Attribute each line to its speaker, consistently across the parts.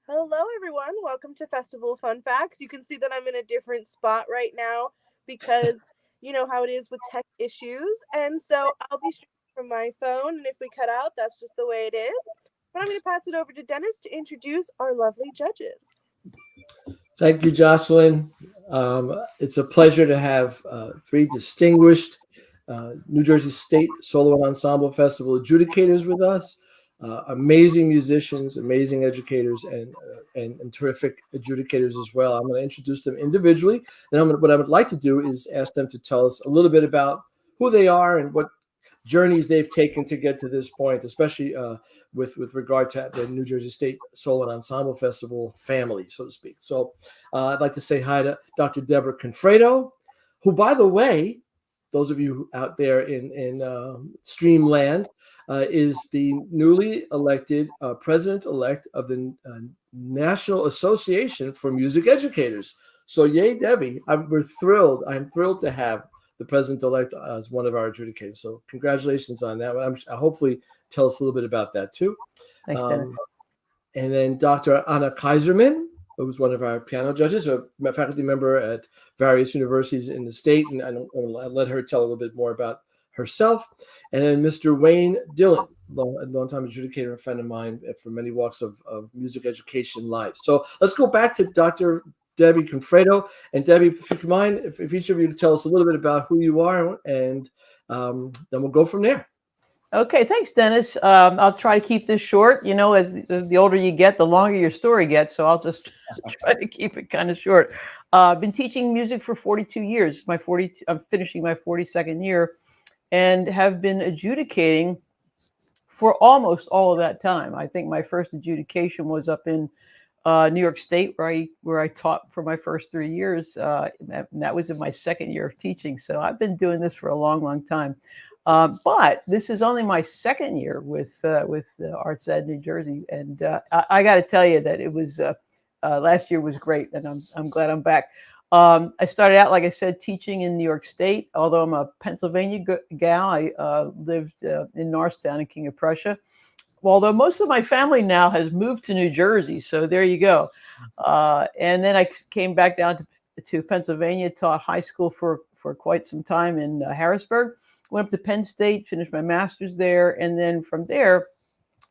Speaker 1: Hello, everyone. Welcome to Festival Fun Facts. You can see that I'm in a different spot right now because you know how it is with tech issues. And so I'll be streaming from my phone. And if we cut out, that's just the way it is. But I'm going to pass it over to Dennis to introduce our lovely judges.
Speaker 2: Thank you, Jocelyn. It's a pleasure to have three distinguished New Jersey State Solo and Ensemble Festival adjudicators with us. Amazing musicians, amazing educators, and terrific adjudicators as well. I'm going to introduce them individually, and what I would like to do is ask them to tell us a little bit about who they are and what journeys they've taken to get to this point, especially with regard to the New Jersey State Solo and Ensemble Festival family, so to speak. So I'd like to say hi to Dr. Deborah Confredo, who, by the way, those of you out there in Streamland, is the newly elected president-elect of the National Association for Music Educators. So yay, Debbie. We're thrilled. I'm thrilled to have the president-elect as one of our adjudicators. So congratulations on that. I'll hopefully tell us a little bit about that too.
Speaker 3: Thanks, Dennis.
Speaker 2: And then Dr. Anna Kaiserman, who's one of our piano judges, a faculty member at various universities in the state. And I'll let her tell a little bit more about herself. And then Mr. Wayne Dillon, a longtime adjudicator, a friend of mine from many walks of music education life. So let's go back to Dr. Debbie Confredo. And Debbie, if you mind, if each of you to tell us a little bit about who you are, and then we'll go from there.
Speaker 3: Okay, thanks, Dennis. I'll try to keep this short. You know, as the older you get, the longer your story gets. So I'll just try to keep it kind of short. I've been teaching music for 42 years. I'm finishing my 42nd year, and have been adjudicating for almost all of that time. I think my first adjudication was up in New York State, where I taught for my first 3 years. And that was in my second year of teaching. So I've been doing this for a long, long time. But this is only my second year with Arts Ed New Jersey, and I got to tell you that it was last year was great, and I'm glad I'm back. I started out, like I said, teaching in New York State. Although I'm a Pennsylvania gal, I lived in Norristown in King of Prussia. Although most of my family now has moved to New Jersey, so there you go. And then I came back down to Pennsylvania, taught high school for quite some time in Harrisburg. Went up to Penn State, finished my master's there, and then from there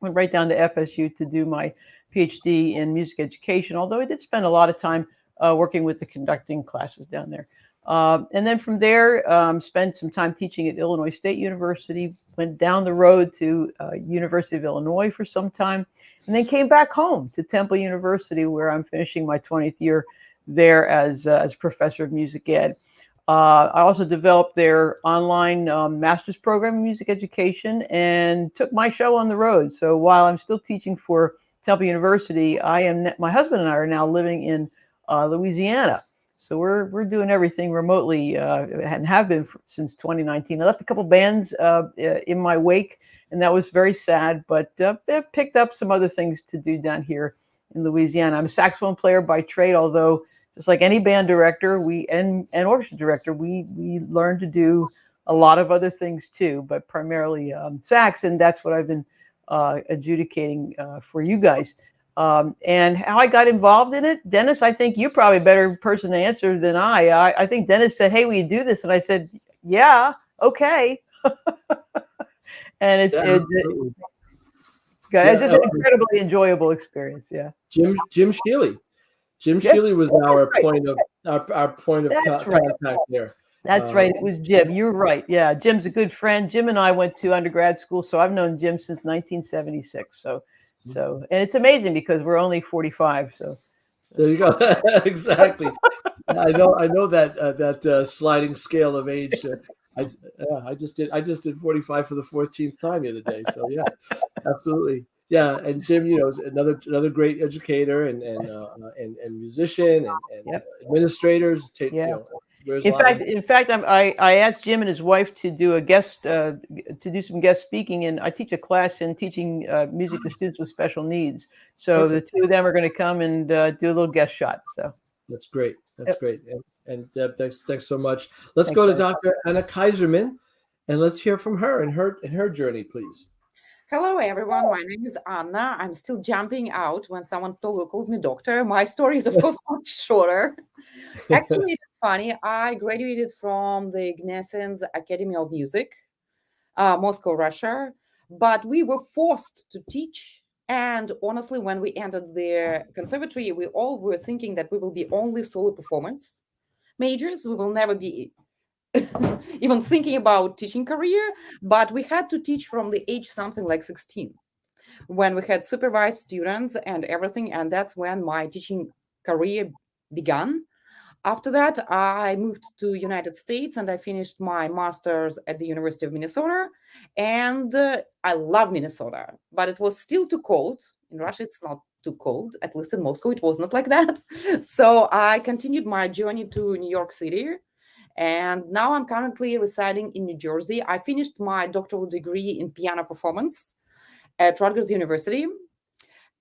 Speaker 3: went right down to FSU to do my PhD in music education, although I did spend a lot of time working with the conducting classes down there. And then from there, spent some time teaching at Illinois State University, went down the road to University of Illinois for some time, and then came back home to Temple University, where I'm finishing my 20th year there as professor of music ed. I also developed their online master's program in music education and took my show on the road. So while I'm still teaching for Temple University, my husband and I are now living in Louisiana. So we're doing everything remotely and have been since 2019. I left a couple bands in my wake, and that was very sad, but I picked up some other things to do down here in Louisiana. I'm a saxophone player by trade, although just like any band director, and orchestra director, we learn to do a lot of other things too, but primarily sax, and that's what I've been adjudicating for you guys. And how I got involved in it, Dennis, I think you're probably a better person to answer than I. I think Dennis said, "Hey, will you do this?" And I said, "Yeah, okay." And it's just an incredibly enjoyable experience. Yeah.
Speaker 2: Jim Shealy. Jim Shealy was our point of contact there.
Speaker 3: That's right. It was Jim. You're right. Yeah, Jim's a good friend. Jim and I went to undergrad school, so I've known Jim since 1976. So, and it's amazing because we're only 45. So
Speaker 2: there you go. Exactly. I know that sliding scale of age. I just did 45 for the 14th time the other day. So yeah, absolutely. Yeah, and Jim, is another great educator and musician and administrators.
Speaker 3: In fact, I asked Jim and his wife to do some guest speaking, and I teach a class in teaching music to students with special needs. So perfect. The two of them are going to come and do a little guest shot. So
Speaker 2: that's great. That's great. And Deb, thanks so much. Let's go to Dr. Anna Kaiserman, and let's hear from her and her journey, please.
Speaker 4: Hello, everyone. My name is Anna. I'm still jumping out when someone calls me doctor. My story is, of course, much shorter. Actually, it's funny. I graduated from the Gnesens Academy of Music, Moscow, Russia, but we were forced to teach. And honestly, when we entered the conservatory, we all were thinking that we will be only solo performance majors. We will never be even thinking about teaching career, but we had to teach from the age something like 16 when we had supervised students and everything, and that's when my teaching career began. After that, I moved to United States and I finished my master's at the University of Minnesota. And I love Minnesota, but it was still too cold. In Russia, it's not too cold. At least in Moscow, it was not like that. So I continued my journey to New York City. And now I'm currently residing in New Jersey. I finished my doctoral degree in piano performance at Rutgers University.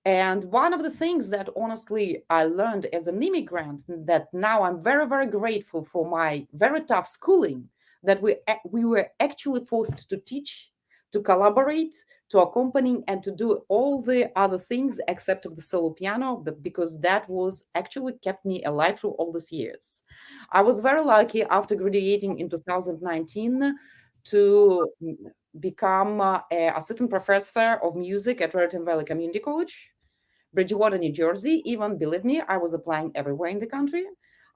Speaker 4: And one of the things that honestly I learned as an immigrant, that now I'm very, very grateful for my very tough schooling, that we were actually forced to teach, to collaborate, to accompany, and to do all the other things except of the solo piano, but because that was actually kept me alive through all these years. I was very lucky after graduating in 2019 to become a assistant professor of music at Raritan Valley Community College, Bridgewater, New Jersey. Even, believe me, I was applying everywhere in the country,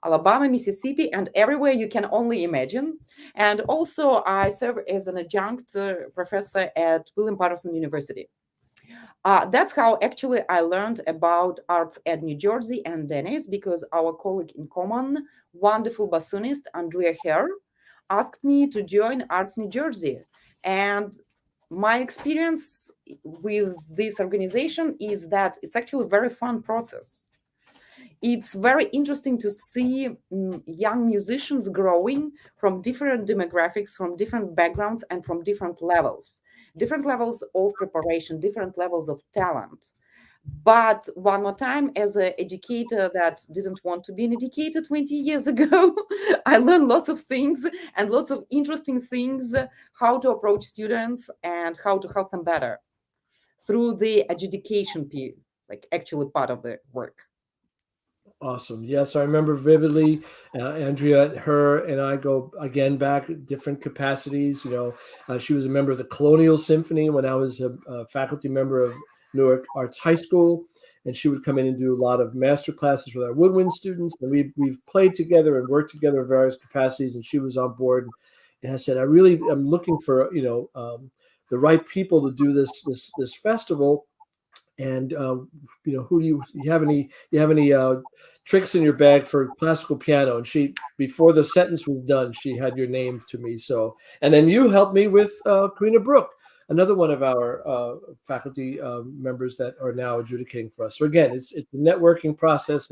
Speaker 4: Alabama, Mississippi, and everywhere you can only imagine. And also, I serve as an adjunct professor at William Patterson University. That's how actually I learned about arts at New Jersey and Dennis, because our colleague in common, wonderful bassoonist Andrea Herr, asked me to join Arts New Jersey. And my experience with this organization is that it's actually a very fun process. It's very interesting to see young musicians growing from different demographics, from different backgrounds, and from different levels of preparation, different levels of talent. But one more time, as an educator that didn't want to be an educator 20 years ago, I learned lots of things and lots of interesting things, how to approach students and how to help them better through the adjudication period, like actually part of the work.
Speaker 2: Awesome. Yes, I remember vividly. Andrea, her, and I go again back at different capacities. She was a member of the Colonial Symphony when I was a faculty member of Newark Arts High School, and she would come in and do a lot of master classes with our woodwind students. And we've played together and worked together in various capacities. And she was on board. And I said, I really am looking for the right people to do this festival. And who do you have any tricks in your bag for classical piano? And she, before the sentence was done, she had your name to me. So, and then you helped me with Karina Brook, another one of our faculty members that are now adjudicating for us. So again, it's a networking process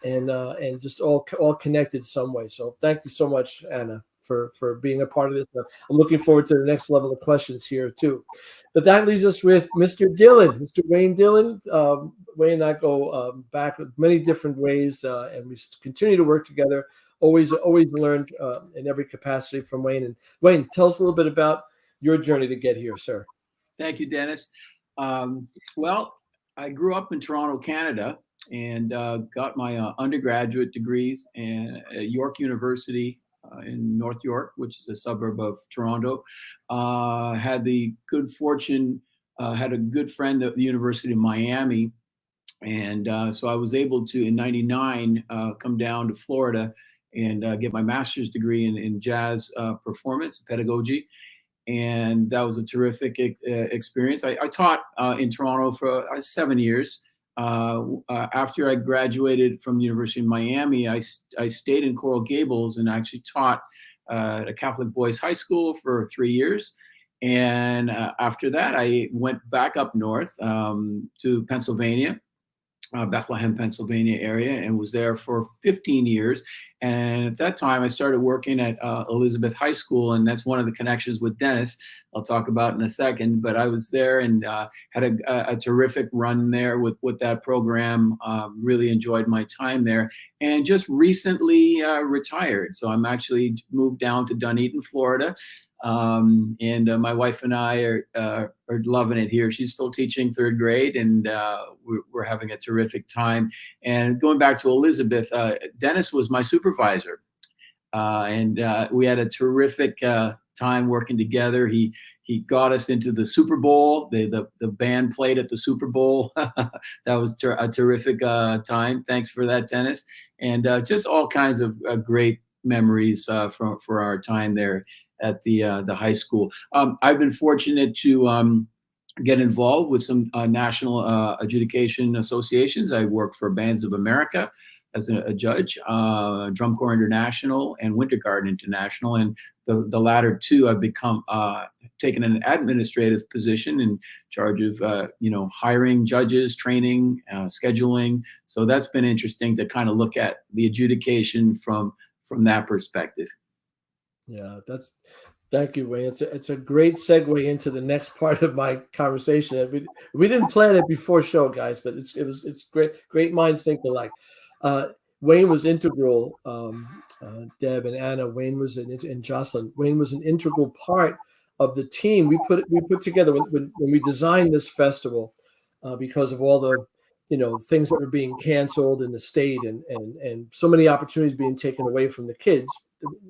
Speaker 2: and just all connected some way. So thank you so much, Anna, for being a part of this. I'm looking forward to the next level of questions here too. But that leaves us with Mr. Dillon, Mr. Wayne Dillon. Wayne and I go back many different ways, and we continue to work together. Always learned in every capacity from Wayne. And Wayne, tell us a little bit about your journey to get here, sir.
Speaker 5: Thank you, Dennis. Well, I grew up in Toronto, Canada, and got my undergraduate degrees at York University in North York, which is a suburb of Toronto. Had the good fortune, had a good friend at the University of Miami. And so I was able to, in 99, come down to Florida and get my master's degree in jazz performance, pedagogy. And that was a terrific experience. I taught in Toronto for 7 years. After I graduated from the University of Miami, I stayed in Coral Gables and actually taught at a Catholic boys high school for 3 years. And after that, I went back up north to Pennsylvania, Bethlehem, Pennsylvania area, and was there for 15 years. And at that time, I started working at Elizabeth High School, and that's one of the connections with Dennis I'll talk about in a second. But I was there and had a terrific run there with that program. Really enjoyed my time there, and just recently retired. So I'm actually moved down to Dunedin, Florida. And my wife and I are loving it here. She's still teaching third grade, and we're having a terrific time. And going back to Elizabeth, Dennis was my supervisor, and we had a terrific time working together. He got us into the Super Bowl. The band played at the Super Bowl. That was a terrific time. Thanks for that, Dennis. And just all kinds of great memories for our time there at the high school. I've been fortunate to get involved with some national adjudication associations. I work for Bands of America as a judge, Drum Corps International and Winter Garden International, and the latter two I've become taken an administrative position in charge of hiring judges, training, scheduling. So that's been interesting to kind of look at the adjudication from that perspective.
Speaker 2: Yeah, thank you, Wayne. It's a great segue into the next part of my conversation. We didn't plan it before show, guys, but it's great minds think alike. Wayne was integral. Deb and Anna, Wayne was and Jocelyn. Wayne was an integral part of the team we put together when we designed this festival, because of all the things that were being canceled in the state and so many opportunities being taken away from the kids.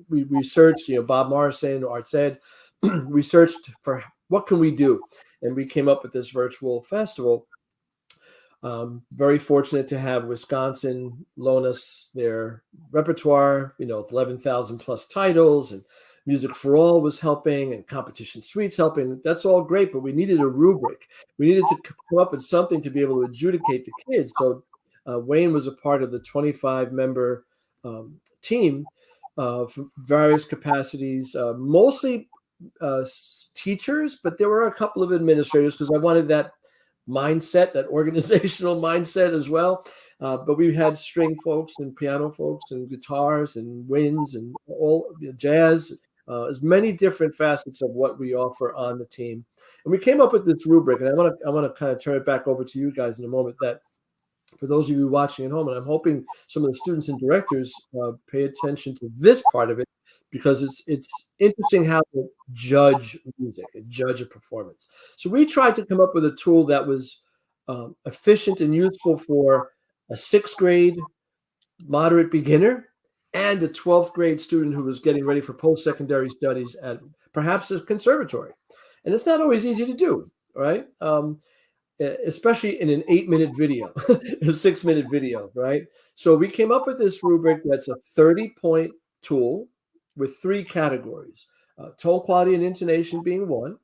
Speaker 2: We researched, Bob Morrison, Arts Ed, we searched for what can we do, and we came up with this virtual festival. Very fortunate to have Wisconsin loan us their repertoire, 11,000 plus titles, and Music for All was helping, and Competition Suites helping. That's all great, but we needed a rubric. We needed to come up with something to be able to adjudicate the kids. So Wayne was a part of the 25-member team from various capacities, mostly teachers, but there were a couple of administrators because I wanted that mindset, that organizational mindset as well. But we had string folks and piano folks and guitars and winds and all jazz, as many different facets of what we offer on the team. And we came up with this rubric, and I want to kind of turn it back over to you guys in a moment. That for those of you watching at home, and I'm hoping some of the students and directors pay attention to this part of it, because it's interesting how to judge music and judge a performance. So we tried to come up with a tool that was efficient and useful for a 6th grade moderate beginner and a 12th grade student who was getting ready for post-secondary studies at perhaps a conservatory. And it's not always easy to do, right? Especially in an 8-minute video, a 6-minute video, right? So we came up with this rubric that's a 30-point tool with 3 categories, tone quality and intonation being 1,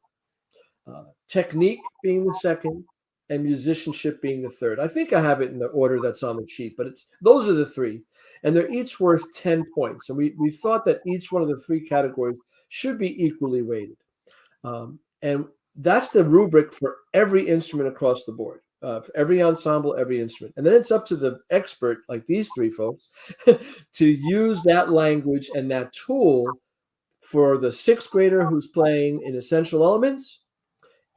Speaker 2: technique being the 2nd, and musicianship being the 3rd. I think I have it in the order that's on the sheet, but those are the 3, and they're each worth 10 points. And we thought that each one of the 3 categories should be equally weighted. And that's the rubric for every instrument across the board, for every ensemble, every instrument. And then it's up to the expert, like these 3 folks, to use that language and that tool for the 6th grader who's playing in essential elements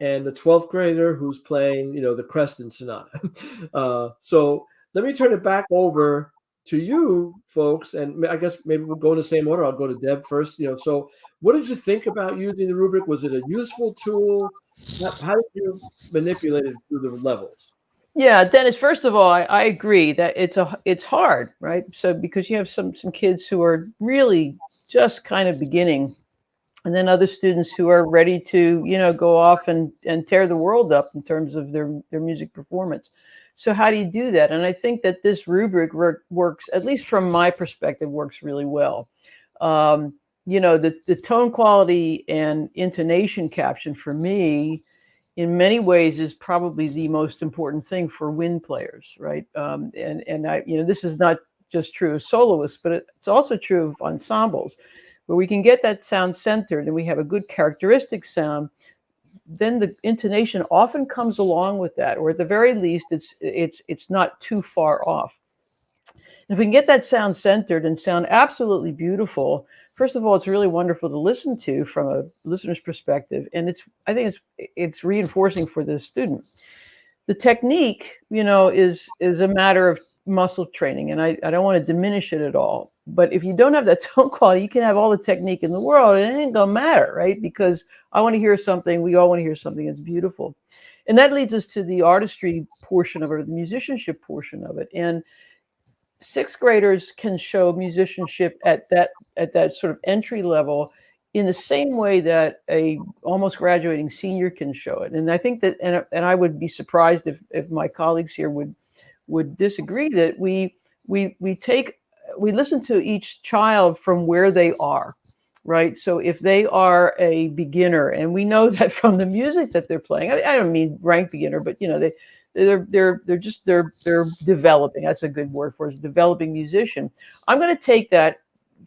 Speaker 2: and the 12th grader who's playing, the Creston Sonata. So let me turn it back over to you folks, and I guess maybe we'll go in the same order. I'll go to Deb first. So what did you think about using the rubric? Was it a useful tool? How did you manipulate it through the levels?
Speaker 3: Yeah, Dennis, first of all, I agree that it's hard, right? So because you have some kids who are really just kind of beginning, and then other students who are ready to, go off and tear the world up in terms of their music performance. So how do you do that? And I think that this rubric works, at least from my perspective, works really well. The tone quality and intonation caption for me, in many ways, is probably the most important thing for wind players, right? And I, this is not just true of soloists, but it's also true of ensembles, where we can get that sound centered and we have a good characteristic sound. Then the intonation often comes along with that, or at the very least, it's not too far off. If we can get that sound centered and sound absolutely beautiful, first of all, it's really wonderful to listen to from a listener's perspective, and I think it's reinforcing for the student. The technique, is a matter of muscle training, and I don't want to diminish it at all. But if you don't have that tone quality, you can have all the technique in the world, and it ain't gonna matter, right? Because I want to hear something, we all want to hear something that's beautiful. And that leads us to the artistry portion of it, the musicianship portion of it. And sixth graders can show musicianship at that sort of entry level in the same way that a almost graduating senior can show it. And I think that, and I would be surprised if my colleagues here would disagree, that we listen to each child from where they are, right? So if they are a beginner, and we know that from the music that they're playing, I don't mean rank beginner, but they're developing. That's a good word for it, developing musician. I'm going to take that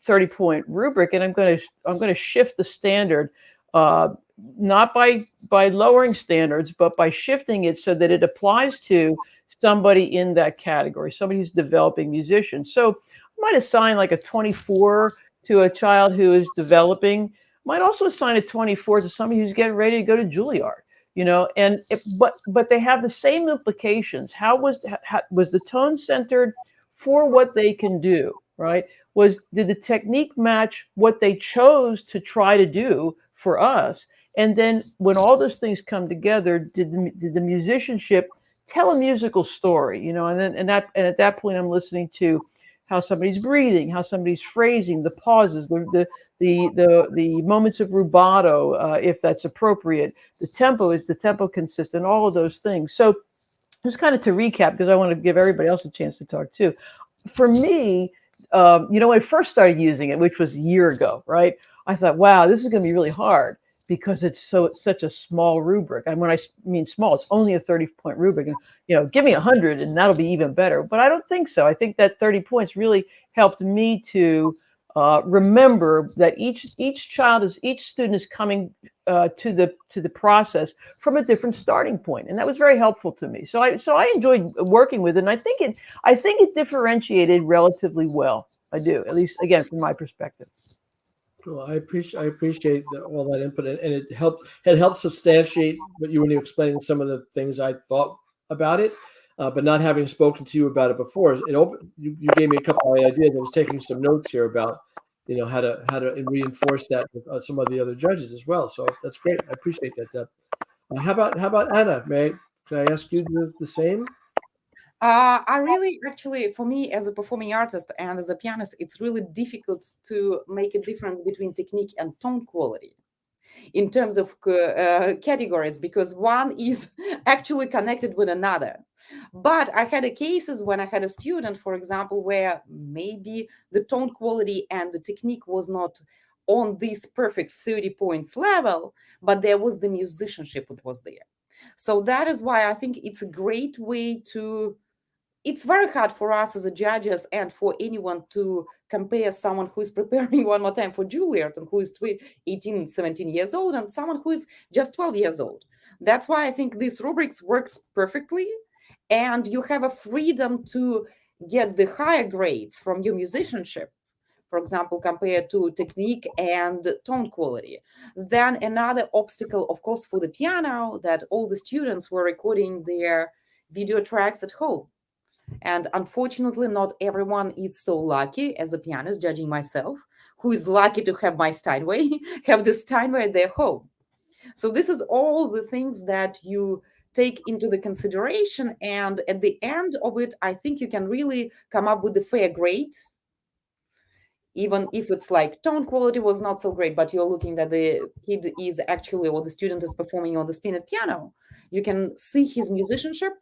Speaker 3: 30-point rubric, and I'm going to shift the standard, not by lowering standards, but by shifting it so that it applies to somebody in that category, somebody who's developing musician. So I might assign like a 24 to a child who is developing. Might also assign a 24 to somebody who's getting ready to go to Juilliard. But they have the same implications. How was the tone centered for what they can do, right? Did the technique match what they chose to try to do for us? And then when all those things come together, did the musicianship tell a musical story? And at that point, I'm listening to how somebody's breathing, how somebody's phrasing, the pauses, the moments of rubato, if that's appropriate. The tempo, is the tempo consistent? All of those things. So just kind of to recap, because I want to give everybody else a chance to talk too. For me, when I first started using it, which was a year ago, right? I thought, wow, this is going to be really hard because it's such a small rubric. And when I mean small, it's only a 30-point rubric. And give me 100, and that'll be even better. But I don't think so. I think that 30 points really helped me to remember that each student is coming to the process from a different starting point, and that was very helpful to me. So I enjoyed working with it, and I think it differentiated relatively well. I do, at least again from my perspective.
Speaker 2: Well, I appreciate all that input, and it helped substantiate what you were explaining, some of the things I thought about it, but not having spoken to you about it before. You gave me a couple of ideas. I was taking some notes here about how to reinforce that with some of the other judges as well. So that's great. I appreciate that, Deb. How about Anna? Can I ask you the same?
Speaker 4: I really, actually, for me as a performing artist and as a pianist, it's really difficult to make a difference between technique and tone quality in terms of categories, because one is actually connected with another. But I had cases when I had a student, for example, where maybe the tone quality and the technique was not on this perfect 30 points level, but there was the musicianship that was there. So that is why I think it's a great way to... It's very hard for us as a judges and for anyone to compare someone who is preparing one more time for Juilliard and who is 18, 17 years old and someone who is just 12 years old. That's why I think this rubrics works perfectly, and you have a freedom to get the higher grades from your musicianship, for example, compared to technique and tone quality. Then another obstacle, of course, for the piano, that all the students were recording their video tracks at home. And unfortunately, not everyone is so lucky as a pianist, judging myself, who is lucky to have my Steinway, have the Steinway at their home. So this is all the things that you take into the consideration. And at the end of it, I think you can really come up with the fair grade, even if it's like tone quality was not so great, but you're looking that the kid is actually, or the student is performing on the spinet piano. You can see his musicianship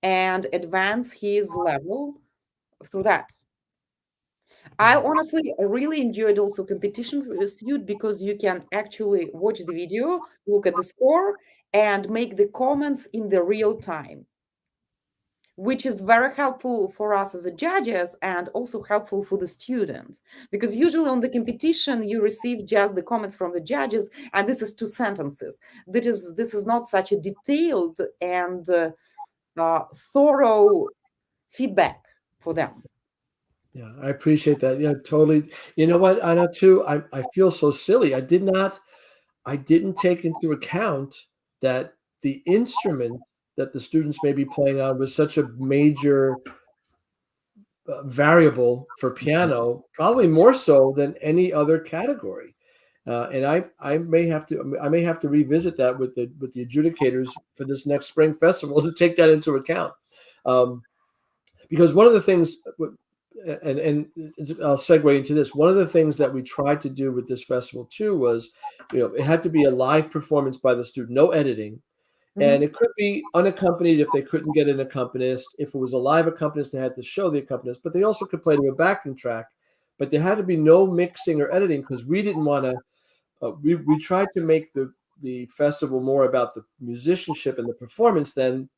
Speaker 4: and advance his level through that. I honestly really enjoyed also competition suit, because you can actually watch the video, look at the score, and make the comments in the real time, which is very helpful for us as a judges and also helpful for the student, because usually on the competition you receive just the comments from the judges, and this is 2 sentences. This is not such a detailed and thorough feedback for them.
Speaker 2: Yeah, I appreciate that. Yeah, totally. You know what, Anna, too, I feel so silly. I didn't take into account that the instrument that the students may be playing on was such a major variable for piano, probably more so than any other category. And I may have to revisit that with the adjudicators for this next spring festival to take that into account. Because one of the things, and I'll segue into this. One of the things that we tried to do with this festival too was, it had to be a live performance by the student, no editing. And it could be unaccompanied if they couldn't get an accompanist. If it was a live accompanist, they had to show the accompanist, but they also could play to a backing track. But there had to be no mixing or editing because we didn't want to. We tried to make the festival more about the musicianship and the performance than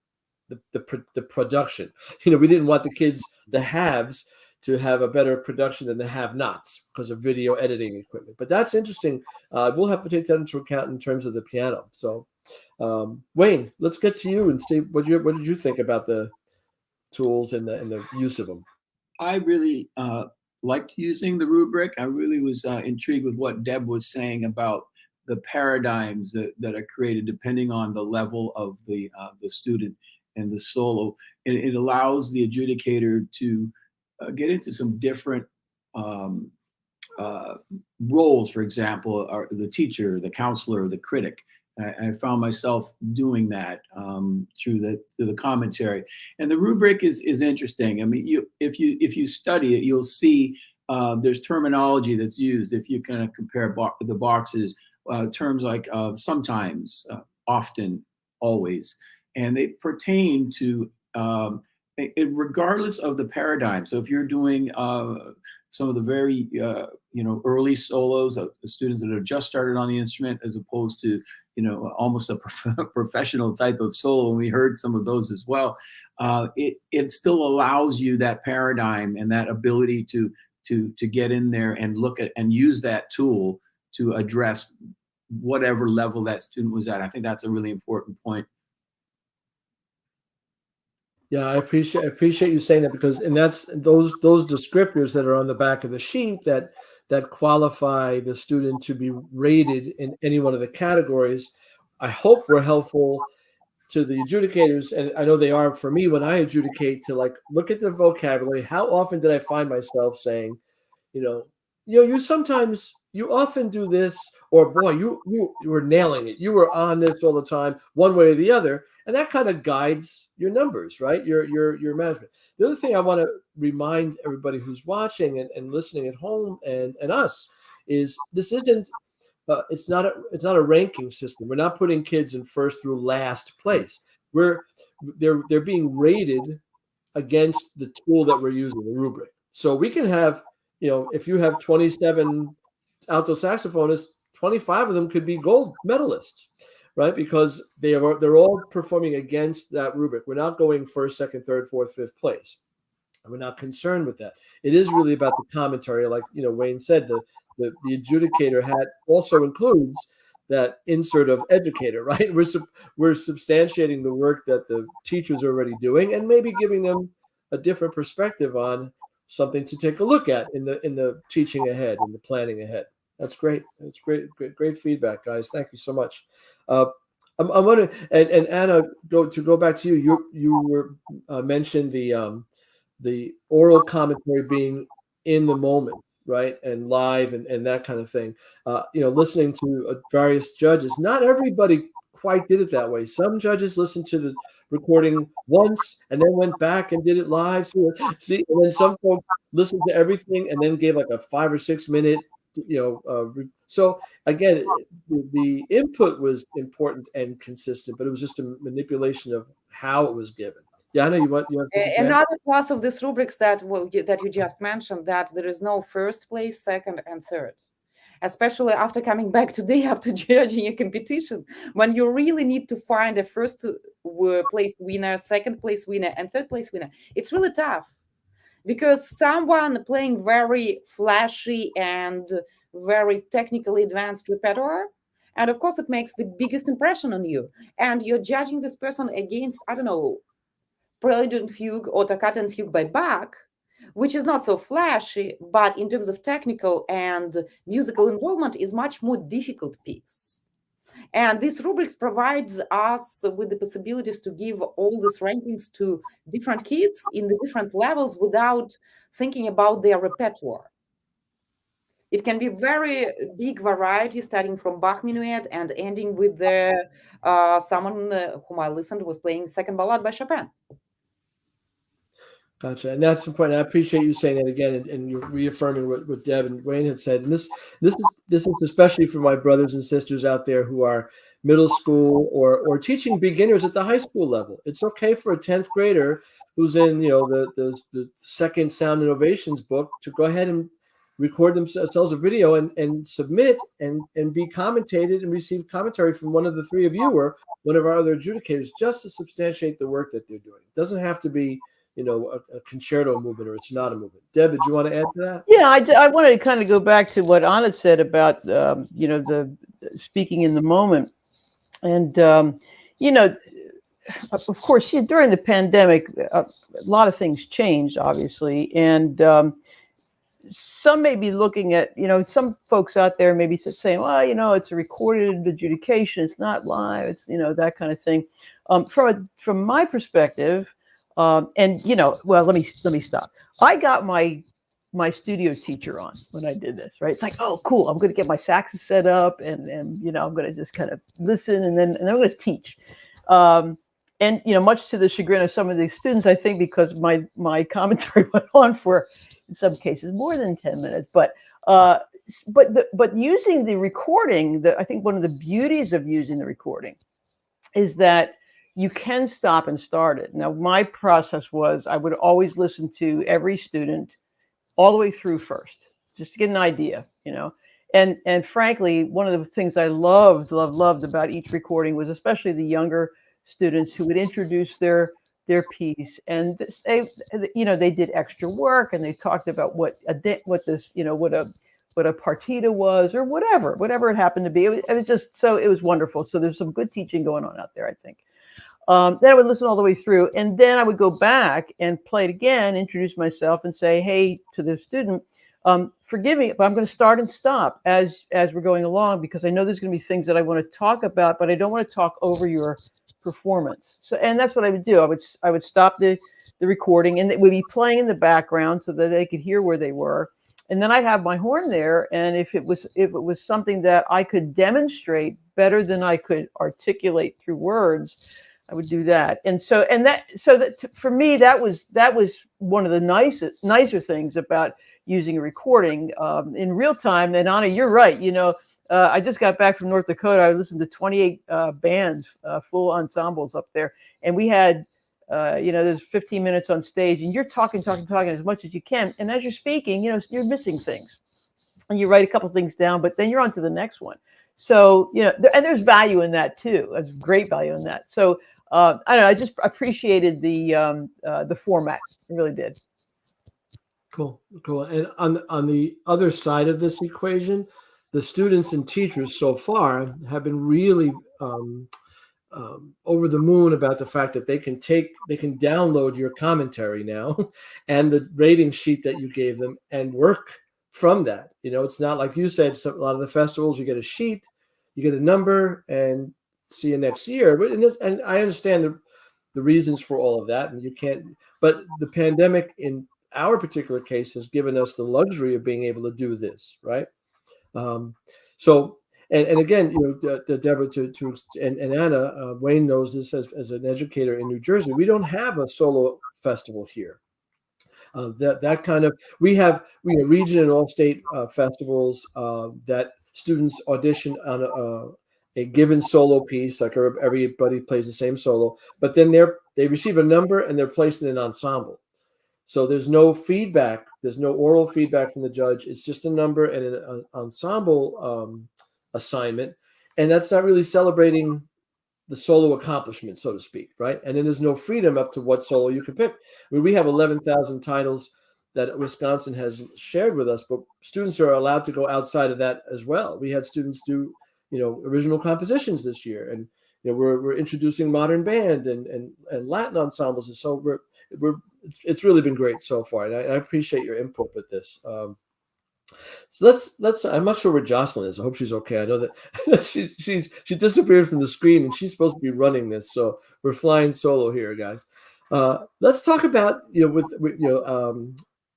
Speaker 2: the production. We didn't want the kids, the haves, to have a better production than the have-nots because of video editing equipment. But that's interesting. We'll have to take that into account in terms of the piano. So. Wayne, let's get to you and see what did you think about the tools and the use of them.
Speaker 5: I really liked using the rubric. I really was intrigued with what Deb was saying about the paradigms that are created depending on the level of the student and the solo. And it allows the adjudicator to get into some different roles. For example, the teacher, the counselor, the critic. I found myself doing that through the commentary, and the rubric is interesting. I mean, if you study it, you'll see there's terminology that's used. If you kind of compare the boxes, terms like sometimes, often, always, and they pertain to regardless of the paradigm. So if you're doing some of the very early solos of the students that have just started on the instrument, as opposed to almost a professional type of solo, and we heard some of those as well. It still allows you that paradigm and that ability to get in there and look at and use that tool to address whatever level that student was at. I think that's a really important point.
Speaker 2: Yeah, I appreciate you saying that, because that's those descriptors that are on the back of the sheet that qualify the student to be rated in any one of the categories. I hope we're helpful to the adjudicators, and I know they are for me when I adjudicate, to look at the vocabulary. How often did I find myself saying, you often do this, or boy, you were nailing it. You were on this all the time, one way or the other. And that kind of guides your numbers, right? Your management. The other thing I want to remind everybody who's watching and listening at home and us is this isn't it's not a ranking system. We're not putting kids in first through last place. They're being rated against the tool that we're using, the rubric. So we can have, if you have 27 alto saxophonists, 25 of them could be gold medalists, right? Because they're all performing against that rubric. We're not going first, second, third, fourth, fifth place. And we're not concerned with that. It is really about the commentary. Like, Wayne said, the adjudicator hat also includes that insert of educator, right? We're substantiating the work that the teacher's already doing and maybe giving them a different perspective on something to take a look at in the teaching ahead, in the planning ahead. That's great. That's great feedback, guys. Thank you so much. I'm wondering, and Anna, go back to you. You were mentioned the oral commentary being in the moment, right, and live and that kind of thing. Listening to various judges. Not everybody quite did it that way. Some judges listened to the recording once and then went back and did it live. See, and then some folks listened to everything and then gave like a 5 or 6 minute. So again, the input was important and consistent, but it was just a manipulation of how it was given. Yeah, I know you want
Speaker 4: another plus of these rubrics that you just mentioned, that there is no first place, second, and third. Especially after coming back today after judging a competition, when you really need to find a first place winner, second place winner, and third place winner, it's really tough. Because someone playing very flashy and very technically advanced repertoire, and of course it makes the biggest impression on you, and you're judging this person against, I don't know, Prelude and Fugue or Toccata and Fugue by Bach, which is not so flashy, but in terms of technical and musical involvement is much more difficult piece. And this rubrics provides us with the possibilities to give all these rankings to different kids in the different levels without thinking about their repertoire. It can be very big variety, starting from Bach Minuet and ending with the someone whom I listened was playing Second Ballade by Chopin.
Speaker 2: Gotcha. And that's important. I appreciate you saying that again, and you're reaffirming what Deb and Wayne had said. And this is especially for my brothers and sisters out there who are middle school or teaching beginners at the high school level. It's okay for a 10th grader who's in, the second Sound Innovations book to go ahead and record themselves a video and submit and be commentated and receive commentary from one of the three of you or one of our other adjudicators, just to substantiate the work that they're doing. It doesn't have to be a concerto movement or a sonata movement. Deb, did you want to add to that?
Speaker 3: Yeah, I wanted to kind of go back to what Anna said about, the speaking in the moment. And, of course, during the pandemic, a lot of things changed, obviously. And some may be looking at, some folks out there maybe saying, well, it's a recorded adjudication. It's not live. It's, that kind of thing. From my perspective, well, let me stop. I got my studio teacher on when I did this, right? It's like, oh, cool. I'm going to get my saxes set up and I'm going to just kind of listen and then I'm going to teach. And, much to the chagrin of some of the students, I think, because my commentary went on for, in some cases, more than 10 minutes. But using the recording, I think one of the beauties of using the recording is that you can stop and start it. Now, my process was I would always listen to every student all the way through first, just to get an idea, And frankly, one of the things I loved about each recording was especially the younger students who would introduce their piece, and they did extra work and they talked about what a partita was or whatever it happened to be. It was just so it was wonderful. So there's some good teaching going on out there, I think. Then I would listen all the way through, and then I would go back and play it again, introduce myself, and say, "Hey," to the student, "Forgive me, but I'm going to start and stop as we're going along because I know there's going to be things that I want to talk about, but I don't want to talk over your performance." So, and that's what I would do. I would stop the recording, and it would be playing in the background so that they could hear where they were, and then I'd have my horn there, and if it was something that I could demonstrate better than I could articulate through words, I would do that. And so for me, that was one of the nicer things about using a recording in real time. And Anna, you're right. I just got back from North Dakota. I listened to 28 bands, full ensembles up there. And we had, there's 15 minutes on stage and you're talking as much as you can. And as you're speaking, you're missing things. And you write a couple things down, but then you're on to the next one. So, and there's value in that too. There's great value in that. So, I don't know. I just appreciated the format. I really did.
Speaker 2: Cool. And on the other side of this equation, the students and teachers so far have been really over the moon about the fact that they can download your commentary now and the rating sheet that you gave them and work from that. It's not like you said, a lot of the festivals, you get a sheet, you get a number, and see you next year. But and I understand the reasons for all of that, and you can't. But the pandemic, in our particular case, has given us the luxury of being able to do this, right? So, and again, Deborah and Anna, Wayne knows this as an educator in New Jersey. We don't have a solo festival here. That kind of we have region and all state festivals that students audition on a given solo piece, like everybody plays the same solo, but then they receive a number and they're placed in an ensemble. So there's no feedback, there's no oral feedback from the judge. It's just a number and an ensemble assignment, and that's not really celebrating the solo accomplishment, so to speak, right? And then there's no freedom up to what solo you can pick. I mean, we have 11,000 titles that Wisconsin has shared with us, but students are allowed to go outside of that as well. We had students do, original compositions this year, and we're introducing modern band and Latin ensembles, and so it's really been great so far, and I appreciate your input with this. So let's. I'm not sure where Jocelyn is. I hope she's okay. I know that she disappeared from the screen, and she's supposed to be running this. So we're flying solo here, guys. Let's talk about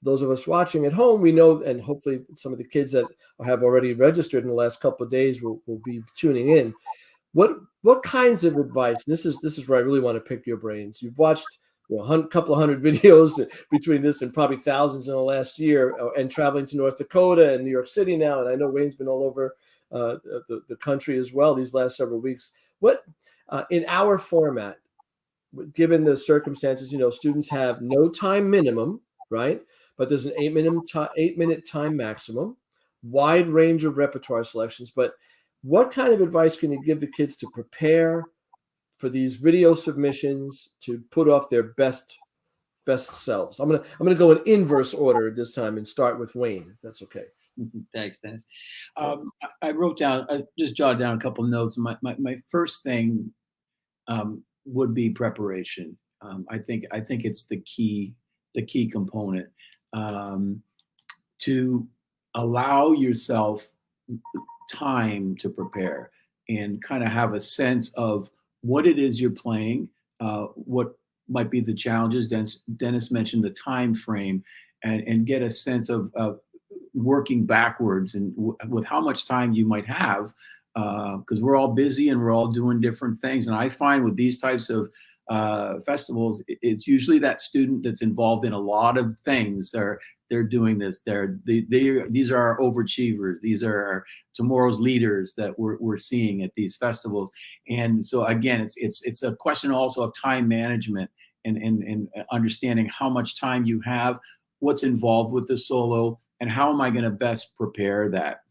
Speaker 2: those of us watching at home. We know, and hopefully some of the kids that have already registered in the last couple of days will be tuning in. What kinds of advice? This is where I really want to pick your brains. You've watched a couple of hundred videos between this and probably thousands in the last year, and traveling to North Dakota and New York City now. And I know Wayne's been all over the country as well these last several weeks. What in our format, given the circumstances, students have no time minimum, right? But there's an 8-minute time maximum, wide range of repertoire selections. But what kind of advice can you give the kids to prepare for these video submissions, to put off their best selves? I'm gonna go in inverse order this time and start with Wayne, if that's okay.
Speaker 5: Thanks, Dennis. I wrote down, I just jotted down a couple of notes. My first thing would be preparation. I think it's the key component, to allow yourself time to prepare and kind of have a sense of what it is you're playing, what might be the challenges. Dennis mentioned the time frame, and get a sense of working backwards and with how much time you might have, because we're all busy and we're all doing different things. And I find with these types of festivals, it's usually that student that's involved in a lot of things. They're doing this. These are our overachievers. These are our tomorrow's leaders that we're seeing at these festivals. And so again, it's a question also of time management and understanding how much time you have, what's involved with the solo, and how am I going to best prepare that.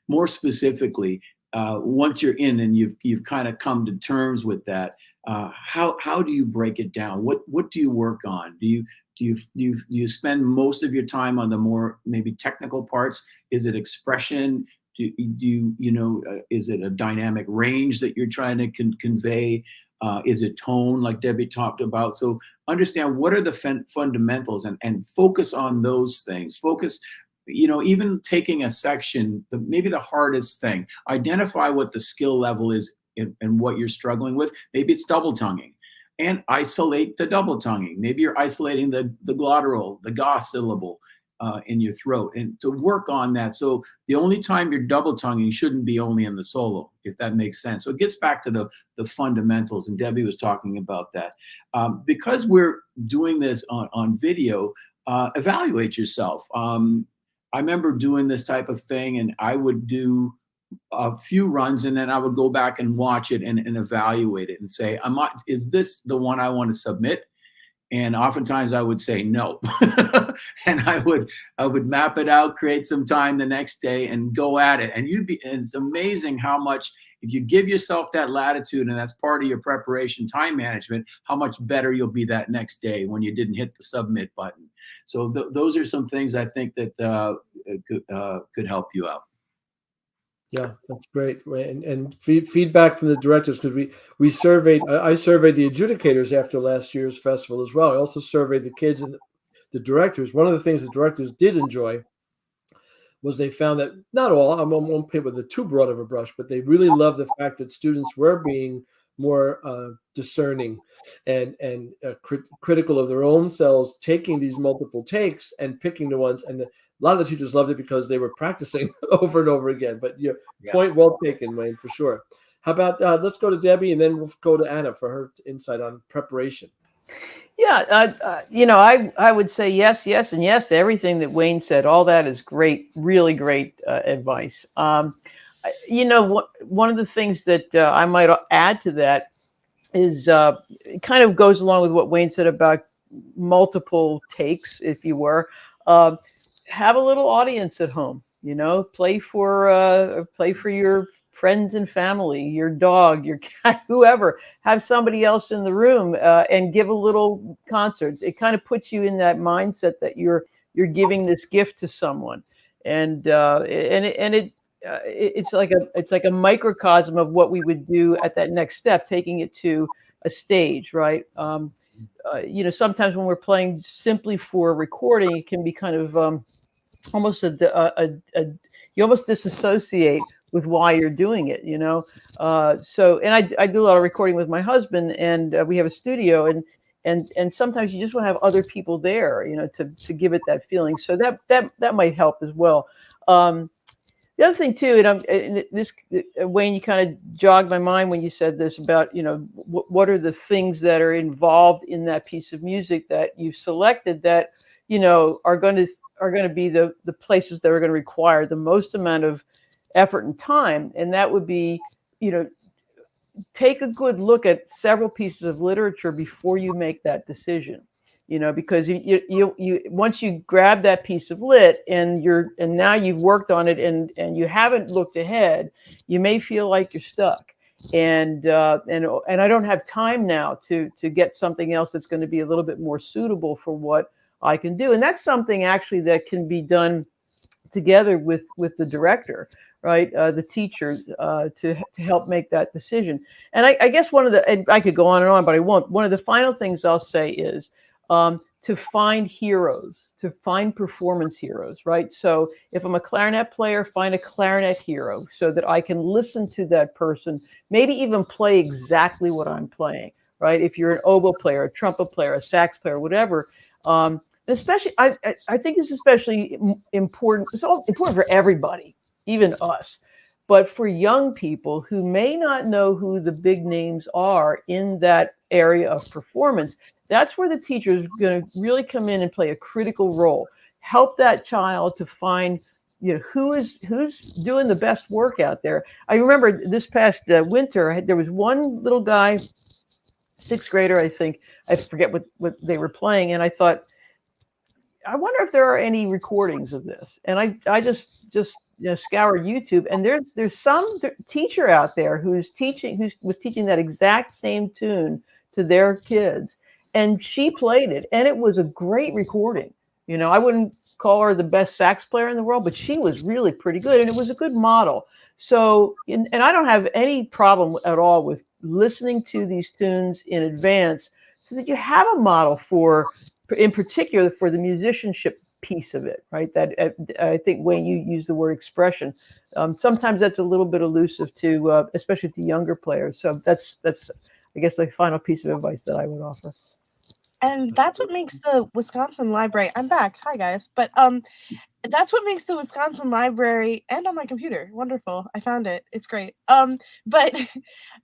Speaker 5: More specifically, once you're in and you've kind of come to terms with that, how do you break it down? What do you work on? Do you spend most of your time on the more maybe technical parts? Is it expression? Is it a dynamic range that you're trying to convey? Is it tone, like Debbie talked about? So understand what are the fundamentals and focus on those things. Focus, even taking a section, maybe the hardest thing, identify what the skill level is and what you're struggling with. Maybe it's double tonguing, and isolate the double tonguing. Maybe you're isolating the glottal, the ga syllable in your throat, and to work on that. So the only time you're double tonguing shouldn't be only in the solo, if that makes sense. So it gets back to the fundamentals, and Debbie was talking about that. Because we're doing this on video, evaluate yourself. I remember doing this type of thing, and I would do a few runs, and then I would go back and watch it and evaluate it and say, is this the one I want to submit? And oftentimes I would say no. And I would map it out, create some time the next day and go at it. And it's amazing how much, if you give yourself that latitude, and that's part of your preparation, time management, how much better you'll be that next day when you didn't hit the submit button. So those are some things I think that could help you out.
Speaker 2: Yeah, that's great. And feedback from the directors, because we surveyed, I surveyed the adjudicators after last year's festival as well. I also surveyed the kids and the directors. One of the things the directors did enjoy was they found that not all, I won't paint with too broad of a brush, but they really loved the fact that students were being more discerning and critical of their own selves, taking these multiple takes and picking the ones. And a lot of the teachers loved it because they were practicing over and over again. But point well taken, Wayne, for sure. How about let's go to Debbie, and then we'll go to Anna for her insight on preparation.
Speaker 3: Yeah, I would say yes, and yes to everything that Wayne said. All that is great, really great advice. One of the things that I might add to that is it kind of goes along with what Wayne said about multiple takes, if you were. Have a little audience at home. Play for your friends and family, your dog, your cat, whoever. Have somebody else in the room and give a little concert. It kind of puts you in that mindset that you're giving this gift to someone, and it's like a microcosm of what we would do at that next step, taking it to a stage, right? sometimes when we're playing simply for recording, it can be kind of almost you almost disassociate with why you're doing it, so, and I do a lot of recording with my husband, and we have a studio, and sometimes you just want to have other people there, to give it that feeling. So that might help as well. The other thing too, and this, Wayne, you kind of jogged my mind when you said this about, what are the things that are involved in that piece of music that you've selected that, are going to be the places that are going to require the most amount of effort and time. And that would be, take a good look at several pieces of literature before you make that decision. Because you once you grab that piece of lit and now you've worked on it and you haven't looked ahead, you may feel like you're stuck. And I don't have time now to get something else that's going to be a little bit more suitable for what I can do. And that's something actually that can be done together with the director, right? The teacher, to help make that decision. And I guess and I could go on and on, but I won't. One of the final things I'll say is, to find heroes, to find performance heroes, right? So if I'm a clarinet player, find a clarinet hero so that I can listen to that person, maybe even play exactly what I'm playing, right? If you're an oboe player, a trumpet player, a sax player, whatever. Especially, I think it's especially important. It's all important for everybody, even us. But for young people who may not know who the big names are in that area of performance, that's where the teacher is going to really come in and play a critical role. Help that child to find, who's doing the best work out there. I remember this past winter, there was one little guy, sixth grader, I think. I forget what they were playing, and I thought, I wonder if there are any recordings of this. And I just scoured YouTube, and there's some teacher out there who was teaching that exact same tune to their kids, and she played it, and it was a great recording. I wouldn't call her the best sax player in the world, but she was really pretty good, and it was a good model. So, and I don't have any problem at all with listening to these tunes in advance so that you have a model in particular for the musicianship piece of it, right? That I think, Wayne, you use the word expression. Sometimes that's a little bit elusive to, especially to younger players. So that's I guess the final piece of advice that I would offer.
Speaker 1: And that's what makes the Wisconsin Library. I'm back. Hi guys. But that's what makes the Wisconsin Library, and on my computer, wonderful. I found it. It's great. But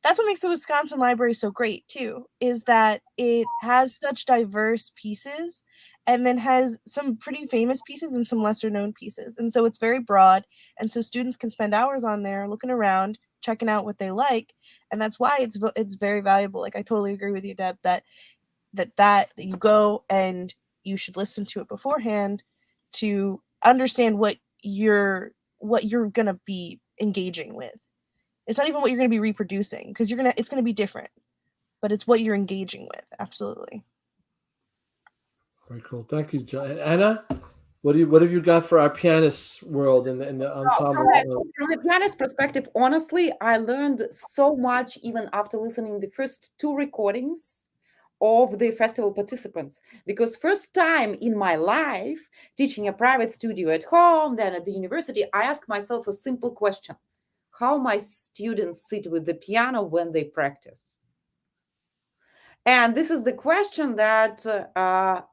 Speaker 1: that's what makes the Wisconsin Library so great too, is that it has such diverse pieces, and then has some pretty famous pieces and some lesser known pieces. And so it's very broad, and so students can spend hours on there looking around, checking out what they like, and that's why it's very valuable. Like, I totally agree with you, Deb, that you go and you should listen to it beforehand to understand what you're going to be engaging with. It's not even what you're going to be reproducing, because it's going to be different, but it's what you're engaging with. Absolutely.
Speaker 2: Very cool. Thank you, John. Anna, what have you got for our pianist world in the ensemble?
Speaker 4: From the pianist perspective, honestly, I learned so much even after listening the first 2 recordings of the festival participants, because first time in my life teaching a private studio at home, then at the university, I asked myself a simple question: how my students sit with the piano when they practice? And this is the question that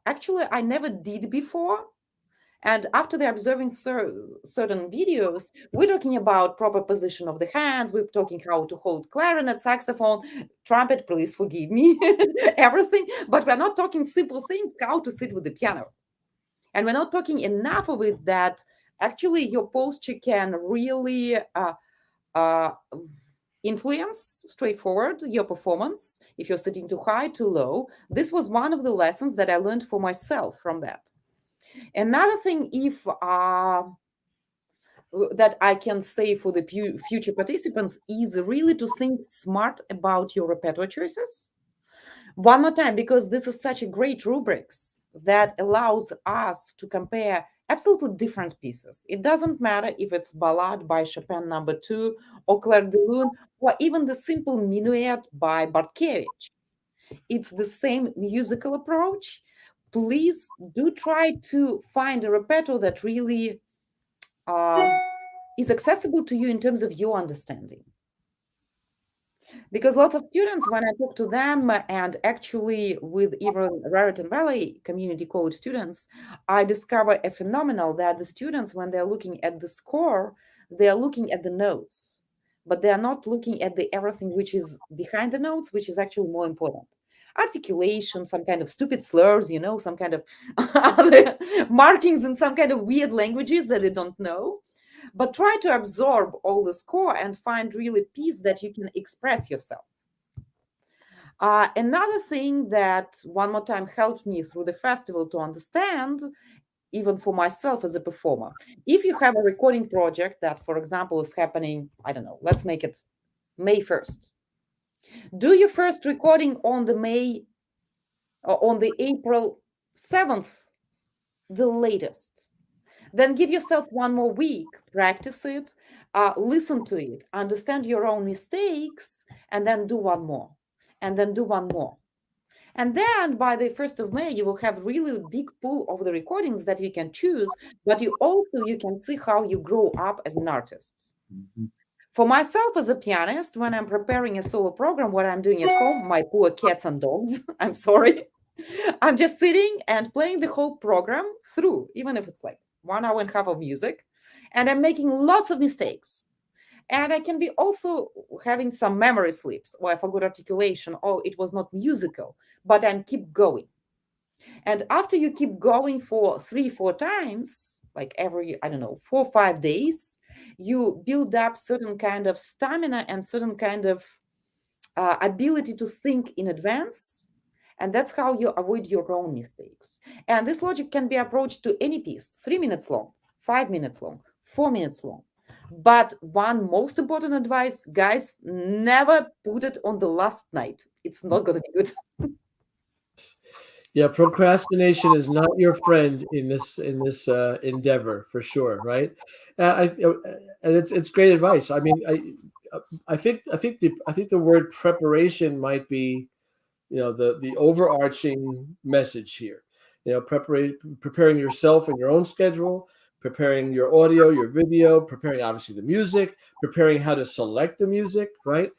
Speaker 4: actually I never did before. And after the observing certain videos, we're talking about proper position of the hands. We're talking how to hold clarinet, saxophone, trumpet, please forgive me, everything. But we're not talking simple things, how to sit with the piano. And we're not talking enough of it that actually your posture can really influence straightforward your performance. If you're sitting too high, too low. This was one of the lessons that I learned for myself from that. Another thing, that I can say for the future participants, is really to think smart about your repertoire choices. One more time, because this is such a great rubrics that allows us to compare absolutely different pieces. It doesn't matter if it's Ballade by Chopin No. 2, or Clair de Lune, or even the simple Minuet by Bartkiewicz. It's the same musical approach. Please do try to find a repertoire that really is accessible to you in terms of your understanding. Because lots of students, when I talk to them, and actually with even Raritan Valley community college students, I discover a phenomenon that the students, when they're looking at the score, they're looking at the notes, but they are not looking at the everything which is behind the notes, which is actually more important. Articulation, some kind of stupid slurs, some kind of other markings in some kind of weird languages that they don't know. But try to absorb all the score and find really piece that you can express yourself. Another thing that one more time helped me through the festival to understand, even for myself as a performer, if you have a recording project that, for example, is happening, I don't know, let's make it May 1st. Do your first recording on the April 7th, the latest. Then give yourself one more week, practice it, listen to it, understand your own mistakes, and then do one more, and then do one more. And then by the 1st of May, you will have really big pool of the recordings that you can choose, but you can see how you grow up as an artist. Mm-hmm. For myself as a pianist, when I'm preparing a solo program, what I'm doing at home, my poor cats and dogs, I'm sorry. I'm just sitting and playing the whole program through, even if it's like 1 hour and a half of music, and I'm making lots of mistakes. And I can be also having some memory slips, or I forgot articulation, or it was not musical, but I'm keep going. And after you keep going for 3-4 times, like every, 4 or 5 days, you build up certain kind of stamina and certain kind of ability to think in advance. And that's how you avoid your own mistakes. And this logic can be approached to any piece, 3 minutes long, 5 minutes long, 4 minutes long. But one most important advice, guys, never put it on the last night. It's not going to be good.
Speaker 2: Yeah, procrastination is not your friend in this endeavor, for sure, right? And it's great advice. I mean, I think the word preparation might be, the overarching message here. Preparing yourself and your own schedule, preparing your audio, your video, preparing obviously the music, preparing how to select the music, right?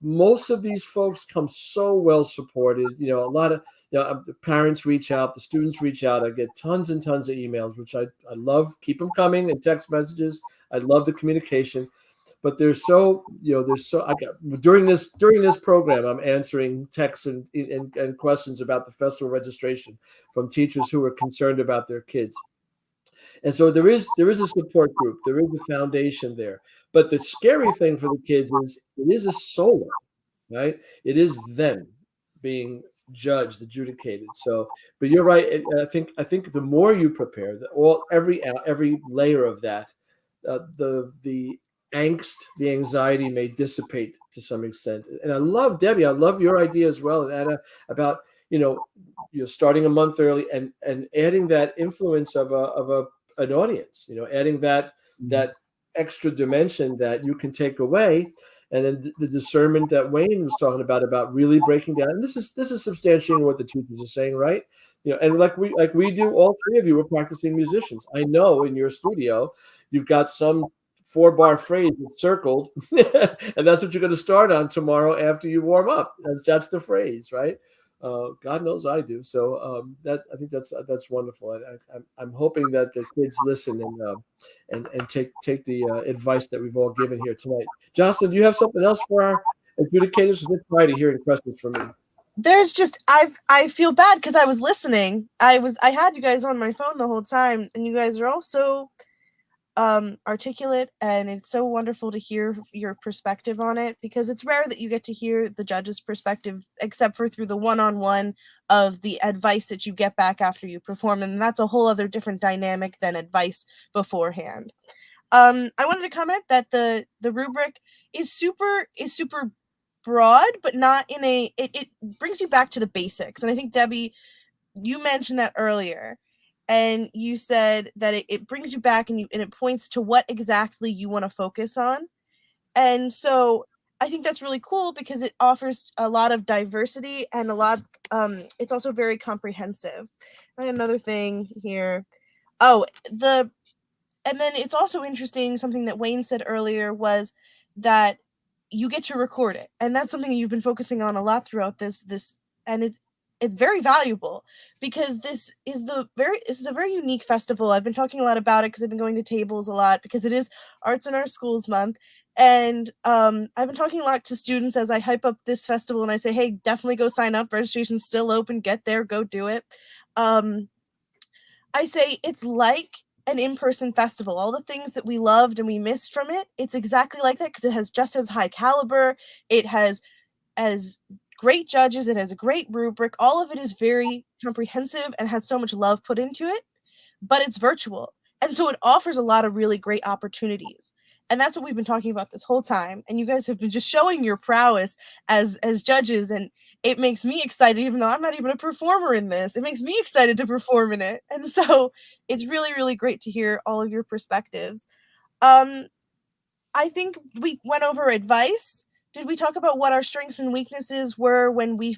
Speaker 2: Most of these folks come so well supported. A lot of the parents reach out, the students reach out. I get tons and tons of emails, which I love. Keep them coming, and text messages. I love the communication. But during this program, I'm answering texts and questions about the festival registration from teachers who are concerned about their kids. And so there is a support group, there is a foundation there. But the scary thing for the kids is it is a solo, right? It is them being judged, adjudicated. So, but you're right. I think the more you prepare, every layer of that, the angst, the anxiety may dissipate to some extent. And I love, Debbie, I love your idea as well, and Anna, about you're starting a month early and adding that influence of an audience, adding that extra dimension that you can take away. And then the discernment that Wayne was talking about really breaking down. And this is substantiating what the teachers are saying, right? And like we do, all three of you are practicing musicians. I know in your studio, you've got some 4-bar phrase that's circled, and that's what you're going to start on tomorrow after you warm up. That's the phrase, right? God knows I do. So I think that's wonderful. I'm hoping that the kids listen and take the advice that we've all given here tonight. Jocelyn, do you have something else for our adjudicators? Let's try to hear the questions from me.
Speaker 1: There's just I feel bad because I was listening. I had you guys on my phone the whole time, and you guys are all so articulate, and it's so wonderful to hear your perspective on it, because it's rare that you get to hear the judge's perspective except for through the one-on-one of the advice that you get back after you perform, and that's a whole other different dynamic than advice beforehand. I wanted to comment that the rubric is super broad, but not in it brings you back to the basics. And I think, Debbie, you mentioned that earlier, and you said that it brings you back and it points to what exactly you want to focus on. And so I think that's really cool because it offers a lot of diversity and a lot. It's also very comprehensive. And another thing here. And then it's also interesting. Something that Wayne said earlier was that you get to record it, and that's something that you've been focusing on a lot throughout this. And it's very valuable because this is a very unique festival. I've been talking a lot about it because I've been going to tables a lot because it is Arts in Our Schools Month. And I've been talking a lot to students as I hype up this festival, and I say, hey, definitely go sign up. Registration's still open. Get there, go do it. I say it's like an in-person festival. All the things that we loved and we missed from it, it's exactly like that because it has just as high caliber. It has as great judges. It has a great rubric. All of it is very comprehensive and has so much love put into it, but it's virtual. And so it offers a lot of really great opportunities. And that's what we've been talking about this whole time. And you guys have been just showing your prowess as judges. And it makes me excited, even though I'm not even a performer in this. It makes me excited to perform in it. And so it's really, really great to hear all of your perspectives. I think we went over advice. Did we talk about what our strengths and weaknesses were when we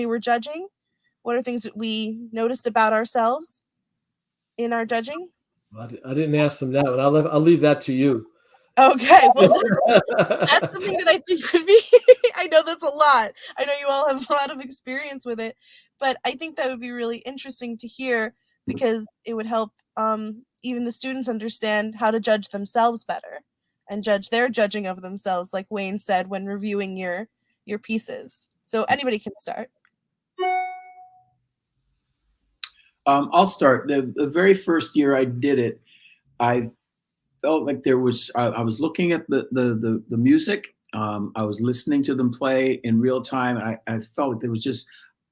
Speaker 1: were judging? What are things that we noticed about ourselves in our judging?
Speaker 2: I didn't ask them that, but I'll leave that to you.
Speaker 1: Okay, well, that's something that I think could be. I know that's a lot. I know you all have a lot of experience with it, but I think that would be really interesting to hear because it would help even the students understand how to judge themselves better and judge their judging of themselves, like Wayne said when reviewing your pieces. So anybody can start.
Speaker 5: I'll start. The very first year I did it, I felt like I was looking at the music. I was listening to them play in real time. And I felt like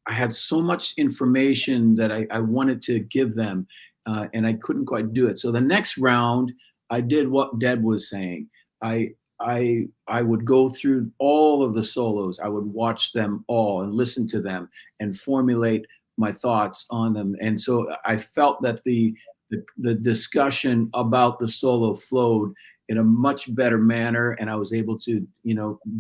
Speaker 5: I had so much information that I wanted to give them, and I couldn't quite do it. So the next round, I did what Deb was saying. I would go through all of the solos. I would watch them all and listen to them and formulate my thoughts on them. And so I felt that the discussion about the solo flowed in a much better manner, and I was able to,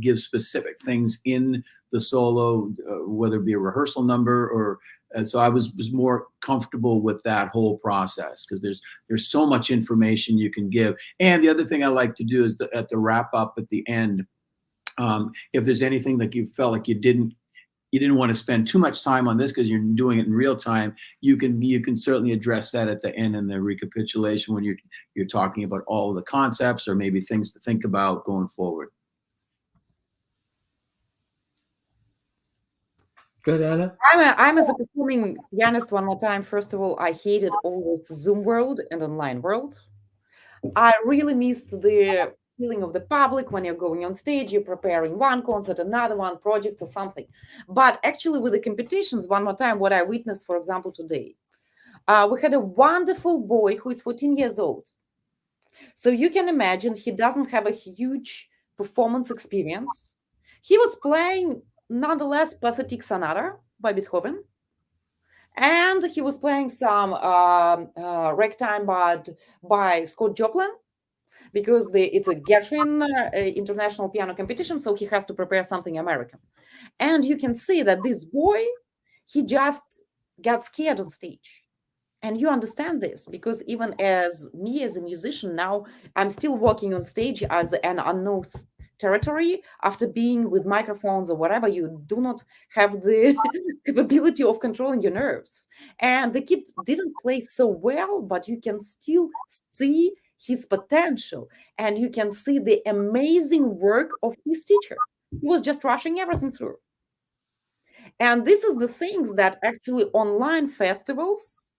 Speaker 5: give specific things in the solo, whether it be a rehearsal number so I was more comfortable with that whole process because there's so much information you can give. And the other thing I like to do is at the wrap up at the end, if there's anything that you felt like you didn't want to spend too much time on this because you're doing it in real time, you can certainly address that at the end in the recapitulation when you're talking about all of the concepts or maybe things to think about going forward.
Speaker 2: Good, Anna.
Speaker 4: I'm as a performing pianist one more time. First of all, I hated all this Zoom world and online world. I really missed the feeling of the public when you're going on stage, you're preparing one concert, another one, project or something. But actually with the competitions, one more time, what I witnessed, for example, today, we had a wonderful boy who is 14 years old. So you can imagine he doesn't have a huge performance experience. He was playing nonetheless Pathetic Sonata by Beethoven. And he was playing some ragtime by Scott Joplin, because it's a Gershwin international piano competition, so he has to prepare something American. And you can see that this boy, he just got scared on stage. And you understand this because even as me as a musician now, I'm still walking on stage as an unknown territory. After being with microphones or whatever, you do not have the capability of controlling your nerves. And the kid didn't play so well, but you can still see his potential and you can see the amazing work of his teacher. He was just rushing everything through. And this is the things that actually online festivals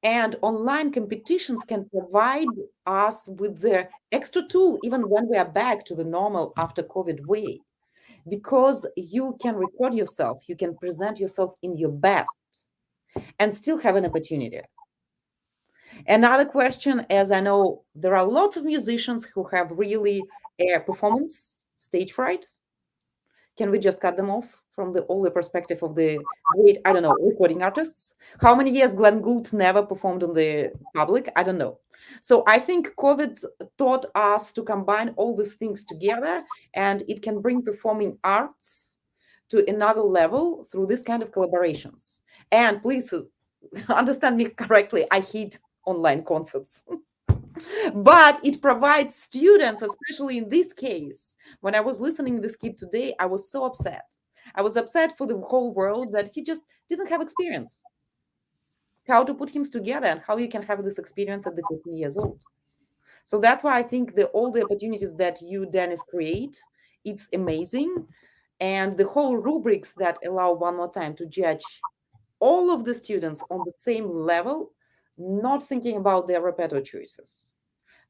Speaker 4: and online competitions can provide us with the extra tool, even when we are back to the normal after COVID way, because you can record yourself, you can present yourself in your best and still have an opportunity. Another question, as I know, there are lots of musicians who have really performance stage fright. Can we just cut them off? from the older perspective of the great, I don't know, recording artists. How many years Glenn Gould never performed in the public? I don't know. So I think COVID taught us to combine all these things together, and it can bring performing arts to another level through this kind of collaborations. And please understand me correctly, I hate online concerts. But it provides students, especially in this case. When I was listening to this kid today, I was so upset. I was upset for the whole world that he just didn't have experience. How to put him together and how you can have this experience at the 15 years old. So that's why I think all the opportunities that you, Dennis, create, it's amazing. And the whole rubrics that allow, one more time, to judge all of the students on the same level, not thinking about their repertoire choices,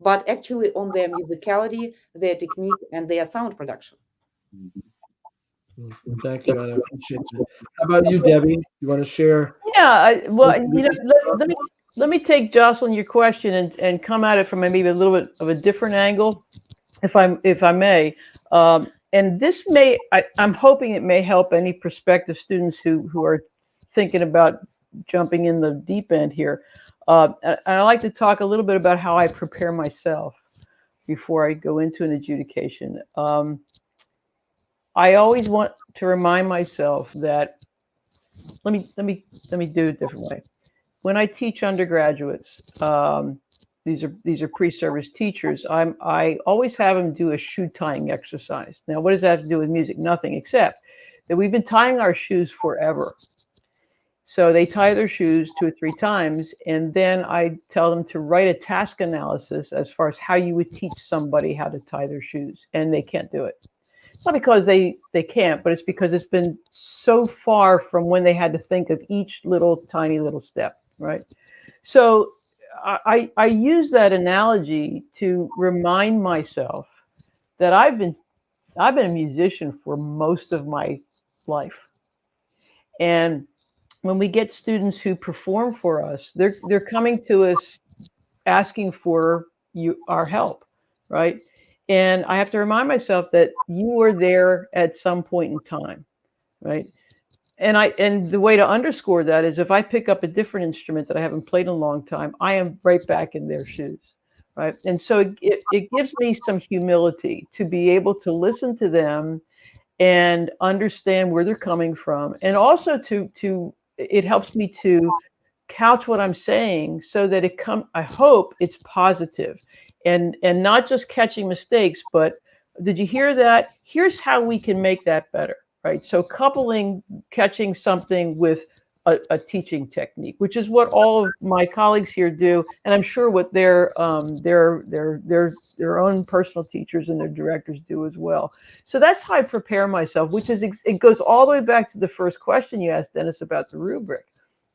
Speaker 4: but actually on their musicality, their technique, and their sound production.
Speaker 2: Thank you, Anna. I appreciate it. How about you, Debbie? You want to share?
Speaker 3: Yeah, let me take, Jocelyn, your question and come at it from maybe a little bit of a different angle, if I may. And this may, I'm hoping it may help any prospective students who are thinking about jumping in the deep end here. And I like to talk a little bit about how I prepare myself before I go into an adjudication. I always want to remind myself that, let me do it a different way. When I teach undergraduates, these are pre-service teachers, I always have them do a shoe tying exercise. Now, what does that have to do with music? Nothing, except that we've been tying our shoes forever. So they tie their shoes 2 or 3 times, and then I tell them to write a task analysis as far as how you would teach somebody how to tie their shoes, and they can't do it. It's not because they can't, but it's because it's been so far from when they had to think of each tiny little step, right? So I use that analogy to remind myself that I've been a musician for most of my life, and when we get students who perform for us, they're coming to us asking for our help, right? And I have to remind myself that you were there at some point in time, right? And the way to underscore that is, if I pick up a different instrument that I haven't played in a long time, I am right back in their shoes, right? And so it gives me some humility to be able to listen to them and understand where they're coming from, and also it helps me to couch what I'm saying so that I hope it's positive and not just catching mistakes, but did you hear that? Here's how we can make that better, right? So catching something with a teaching technique, which is what all of my colleagues here do, and I'm sure what their own personal teachers and their directors do as well. So that's how I prepare myself, which is, it goes all the way back to the first question you asked, Dennis, about the rubric.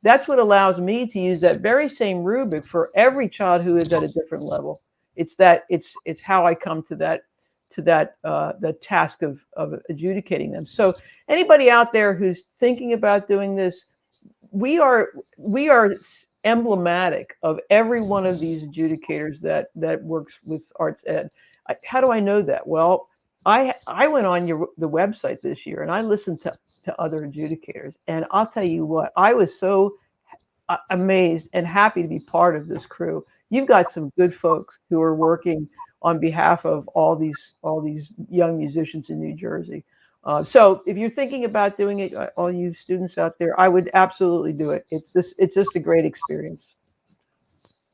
Speaker 3: That's what allows me to use that very same rubric for every child who is at a different level. It's how I come to that the task of adjudicating them. So anybody out there who's thinking about doing this, we are emblematic of every one of these adjudicators that works with arts ed. How do I know that? Well, I went on the website this year and I listened to other adjudicators, and I'll tell you what, I was so amazed and happy to be part of this crew. You've got some good folks who are working on behalf of all these young musicians in New Jersey. So if you're thinking about doing it, all you students out there, I would absolutely do it. It's just a great experience.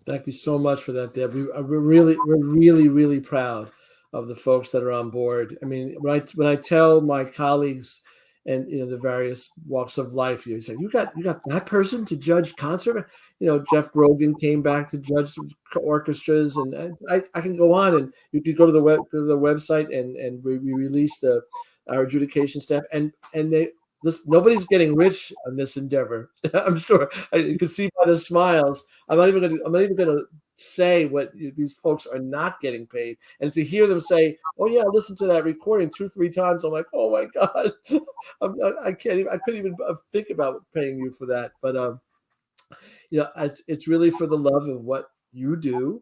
Speaker 2: Thank you so much for that, Deb. We're really proud of the folks that are on board. I mean, when I tell my colleagues and the various walks of life, you say you got that person to judge concert. Jeff Grogan came back to judge some orchestras, and I can go on. And you could go to the website and we release our adjudication staff, and they listen. Nobody's getting rich on this endeavor. I'm sure you can see by the smiles. I'm not even going to say what these folks are not getting paid, and to hear them say, "Oh yeah, listen to that recording 2-3 times," I'm like, "Oh my God, I couldn't even think about paying you for that." But it's really for the love of what you do,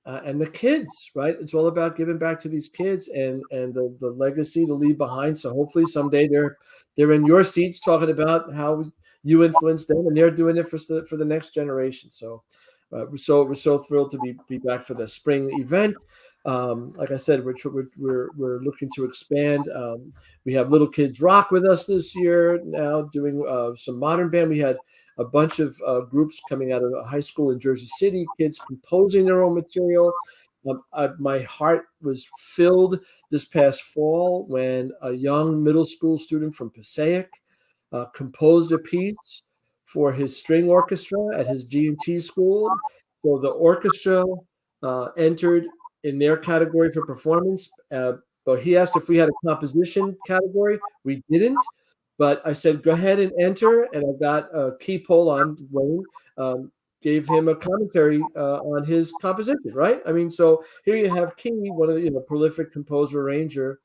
Speaker 2: and the kids, right? It's all about giving back to these kids and the legacy to leave behind. So hopefully someday they're in your seats talking about how you influenced them, and they're doing it for the next generation. So we're so thrilled to be back for the spring event. Like I said, we're looking to expand. We have Little Kids Rock with us this year now, doing some modern band. We had a bunch of groups coming out of a high school in Jersey City, kids composing their own material. My heart was filled this past fall when a young middle school student from Passaic composed a piece for his string orchestra at his G&T school. So the orchestra entered in their category for performance, but he asked if we had a composition category. We didn't. But I said, go ahead and enter. And I got a key poll on Wayne, gave him a commentary on his composition, right? I mean, so here you have Key, one of the prolific composer, arranger,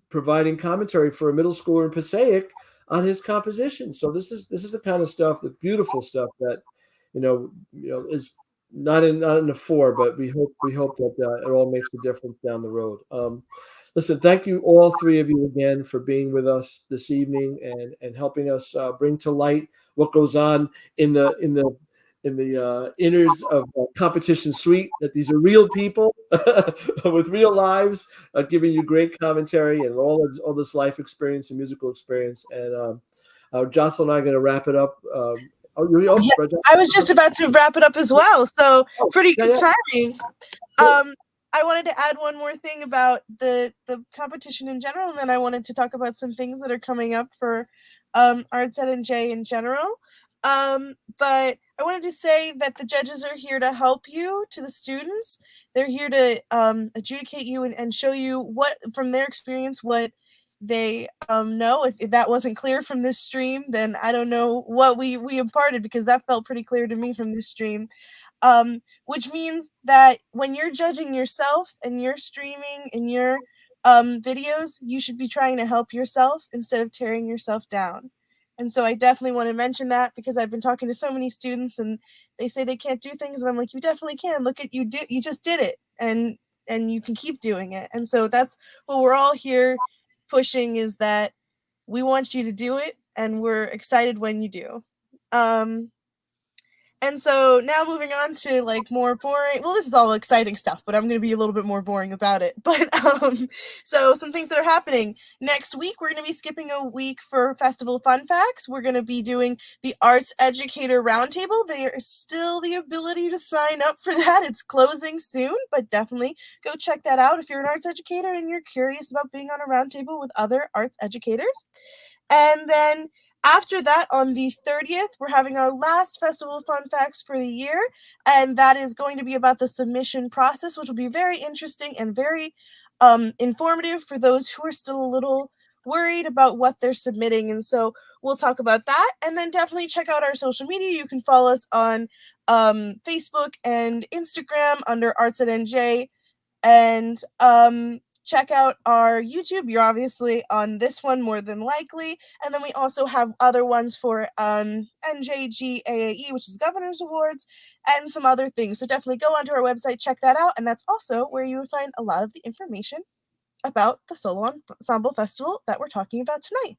Speaker 2: providing commentary for a middle schooler in Passaic on his composition. So this is the kind of stuff, the beautiful stuff that is not in the fore, but we hope that it all makes a difference down the road. Listen, thank you, all three of you, again, for being with us this evening and helping us bring to light what goes on in the inners of Competition Suite. That these are real people with real lives, giving you great commentary and all this life experience and musical experience. And Jocelyn and I are going to wrap it up.
Speaker 1: I was just about to wrap it up as well. So pretty good timing. I wanted to add one more thing about the competition in general, and then I wanted to talk about some things that are coming up for Arts at NJ in general. But I wanted to say that the judges are here to help you, to the students. They're here to adjudicate you and show you what, from their experience, what they know. If that wasn't clear from this stream, then I don't know what we imparted, because that felt pretty clear to me from this stream. Which means that when you're judging yourself and you're streaming and your videos, you should be trying to help yourself instead of tearing yourself down. And so I definitely want to mention that, because I've been talking to so many students and they say they can't do things, and I'm like, you definitely can. Look at you, you just did it, and you can keep doing it. And so that's what we're all here pushing, is that we want you to do it, and we're excited when you do. And so now moving on to like more boring, well, this is all exciting stuff, but I'm going to be a little bit more boring about it. But so some things that are happening next week, we're going to be skipping a week for Festival Fun Facts. We're going to be doing the Arts Educator Roundtable. There is still the ability to sign up for that. It's closing soon, but definitely go check that out if you're an arts educator and you're curious about being on a roundtable with other arts educators. And then after that, on the 30th, we're having our last Festival of Fun Facts for the year, and that is going to be about the submission process, which will be very interesting and very informative for those who are still a little worried about what they're submitting. And so we'll talk about that, and then definitely check out our social media. You can follow us on Facebook and Instagram under Arts at NJ, and check out our YouTube. You're obviously on this one more than likely. And then we also have other ones for NJGAAE, which is Governor's Awards, and some other things. So definitely go onto our website, check that out. And that's also where you will find a lot of the information about the Solo Ensemble Festival that we're talking about tonight.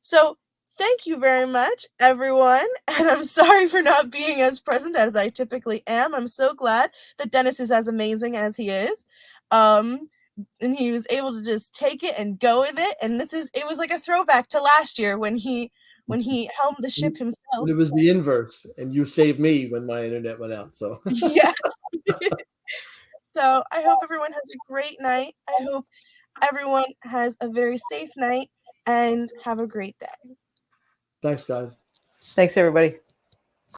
Speaker 1: So thank you very much, everyone. And I'm sorry for not being as present as I typically am. I'm so glad that Dennis is as amazing as he is. And he was able to just take it and go with it. And it was like a throwback to last year when he helmed the ship himself.
Speaker 2: It was the inverse, and you saved me when my internet went out. So
Speaker 1: yeah. So I hope everyone has a great night. I hope everyone has a very safe night, and have a great day.
Speaker 2: Thanks, guys.
Speaker 3: Thanks, everybody.